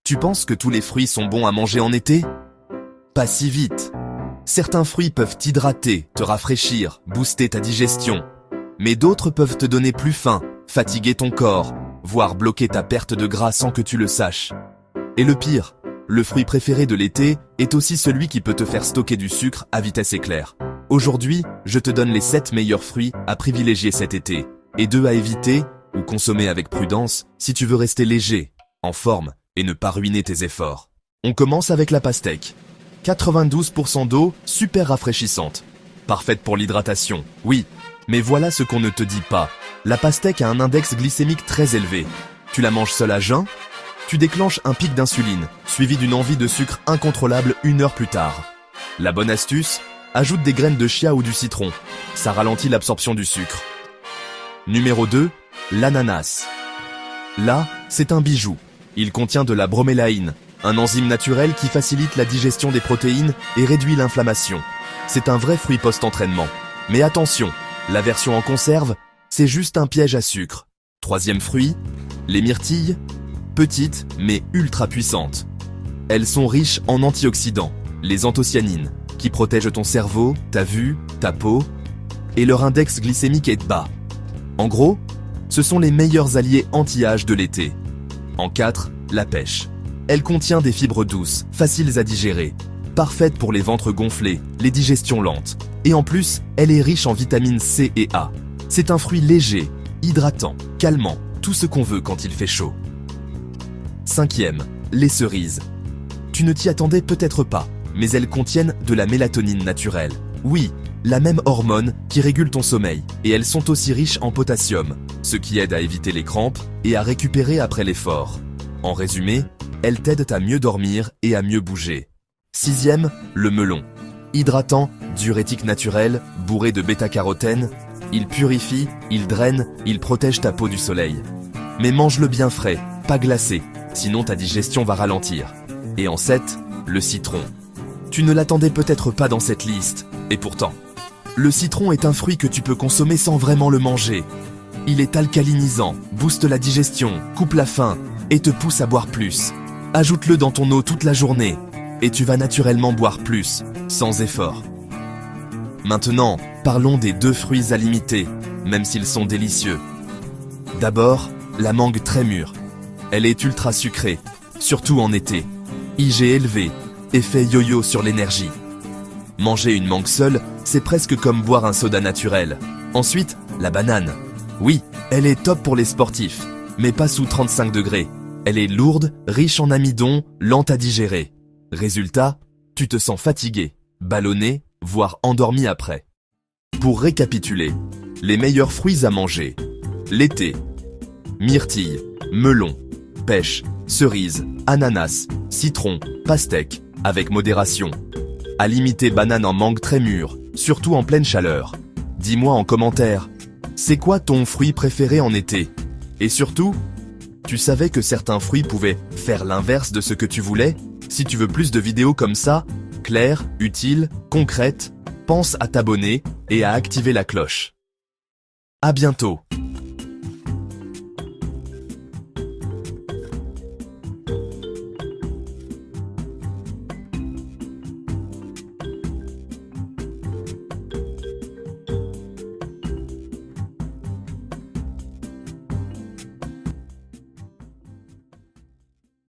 Tu penses que tous les fruits sont bons à manger en été? Pas si vite. Certains fruits peuvent t'hydrater, te rafraîchir, booster ta digestion. Mais d'autres peuvent te donner plus faim, fatiguer ton corps, voire bloquer ta perte de gras sans que tu le saches. Et le pire, le fruit préféré de l'été est aussi celui qui peut te faire stocker du sucre à vitesse éclair. Aujourd'hui, je te donne les 7 meilleurs fruits à privilégier cet été, et 2 à éviter ou consommer avec prudence si tu veux rester léger, en forme et ne pas ruiner tes efforts. On commence avec la pastèque. 92% d'eau, super rafraîchissante. Parfaite pour l'hydratation, oui. Mais voilà ce qu'on ne te dit pas. La pastèque a un index glycémique très élevé. Tu la manges seule à jeun? Tu déclenches un pic d'insuline, suivi d'une envie de sucre incontrôlable 1 heure plus tard. La bonne astuce? Ajoute des graines de chia ou du citron. Ça ralentit l'absorption du sucre. Numéro 2, l'ananas. Là, c'est un bijou. Il contient de la bromélaïne, un enzyme naturel qui facilite la digestion des protéines et réduit l'inflammation. C'est un vrai fruit post-entraînement. Mais attention, la version en conserve, c'est juste un piège à sucre. Troisième fruit, les myrtilles. Petites, mais ultra puissantes. Elles sont riches en antioxydants, les anthocyanines, qui protègent ton cerveau, ta vue, ta peau, et leur index glycémique est bas. En gros, ce sont les meilleurs alliés anti-âge de l'été. En 4, la pêche. Elle contient des fibres douces, faciles à digérer, parfaite pour les ventres gonflés, les digestions lentes. Et en plus, elle est riche en vitamines C et A. C'est un fruit léger, hydratant, calmant, tout ce qu'on veut quand il fait chaud. 5e, les cerises. Tu ne t'y attendais peut-être pas, mais elles contiennent de la mélatonine naturelle. Oui, la même hormone qui régule ton sommeil, et elles sont aussi riches en potassium, ce qui aide à éviter les crampes et à récupérer après l'effort. En résumé, elles t'aident à mieux dormir et à mieux bouger. 6e, le melon. Hydratant, diurétique naturel, bourré de bêta-carotène, il purifie, il draine, il protège ta peau du soleil. Mais mange-le bien frais, pas glacé, sinon ta digestion va ralentir. Et en 7, le citron. Tu ne l'attendais peut-être pas dans cette liste, et pourtant. Le citron est un fruit que tu peux consommer sans vraiment le manger. Il est alcalinisant, booste la digestion, coupe la faim, et te pousse à boire plus. Ajoute-le dans ton eau toute la journée, et tu vas naturellement boire plus, sans effort. Maintenant, parlons des 2 fruits à limiter, même s'ils sont délicieux. D'abord, la mangue très mûre. Elle est ultra sucrée, surtout en été. IG élevé, effet yo-yo sur l'énergie. Manger une mangue seule, c'est presque comme boire un soda naturel. Ensuite, la banane. Oui, elle est top pour les sportifs, mais pas sous 35 degrés. Elle est lourde, riche en amidon, lente à digérer. Résultat, tu te sens fatigué, ballonné, voire endormi après. Pour récapituler, les meilleurs fruits à manger. L'été. Myrtille, melon, pêche, cerise, ananas, citron, pastèque, avec modération. À limiter banane en mangue très mûre, surtout en pleine chaleur. Dis-moi en commentaire, c'est quoi ton fruit préféré en été? Et surtout, tu savais que certains fruits pouvaient faire l'inverse de ce que tu voulais? Si tu veux plus de vidéos comme ça, claires, utiles, concrètes, pense à t'abonner et à activer la cloche. À bientôt!